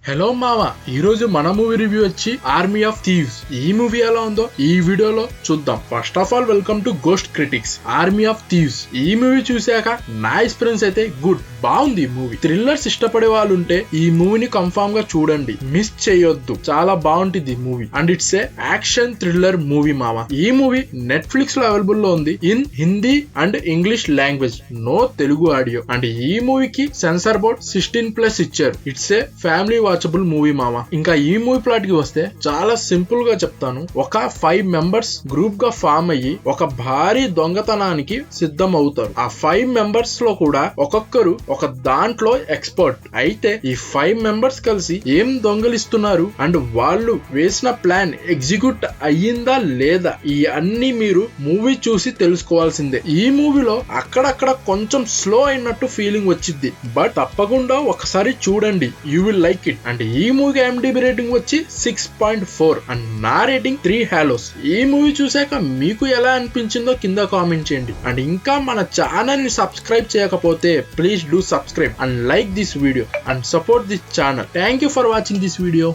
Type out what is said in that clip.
Hello మావా, ఈ రోజు మన మూవీ రివ్యూ వచ్చి ఆర్మీ ఆఫ్ థీవ్స్. ఈ మూవీ ఎలా ఉందో ఈ వీడియోలో చూద్దాం. First of all welcome to ghost critics. Army of thieves ఈ మూవీ చూసాక నా ఎక్స్పీరియన్స్ అయితే గుడ్, బాగుంది. ఈ మూవీ థ్రిల్లర్స్ ఇష్టపడే వాళ్ళు ఉంటే ఈ మూవీని కన్ఫర్మ్ గా చూడండి, మిస్ చేయొద్దు. చాలా బాగుంటుంది movie and it's a action thriller movie మావా. ఈ మూవీ నెట్ఫ్లిక్స్ లో అవైలబుల్ లో ఉంది in Hindi and English language, no Telugu audio. And ఈ మూవీకి సెన్సార్ బోర్డ్ 16+ ఇచ్చారు. It's a family watchable movie మావా. ఇంకా ఈ మూవీ ప్లాట్ కి వస్తే చాలా సింపుల్ గా చెప్తాను. ఒక 5 మెంబర్స్ గ్రూప్ గా ఫామ్ అయ్యి ఒక భారీ దొంగతనానికి సిద్ధం అవుతారు. ఆ 5 మెంబర్స్ లో కూడా ఒక్కొక్కరు ఒక దాంట్లో ఎక్స్పర్ట్. అయితే ఈ 5 మెంబర్స్ కలిసి ఏం దొంగలిస్తున్నారు అండ్ వాళ్ళు వేసిన ప్లాన్ ఎగ్జిక్యూట్ అయ్యిందా లేదా, ఈ అన్ని మీరు మూవీ చూసి తెలుసుకోవాల్సిందే. ఈ మూవీలో అక్కడక్కడ కొంచెం స్లో అయినట్టు ఫీలింగ్ వచ్చింది, బట్ తప్పకుండా ఒకసారి చూడండి, you will like it. And ఈ మూవీ IMDb రేటింగ్ వచ్చి 6.4 అండ్ నా రేటింగ్ 3 హాలోస్. ఈ మూవీ చూసాక మీకు ఎలా అనిపించిందో కింద కామెంట్ చేయండి. అండ్ ఇంకా మన ఛానల్ ని సబ్స్క్రైబ్ చేయకపోతే please do subscribe and like this video and support this channel. Thank you for watching this video.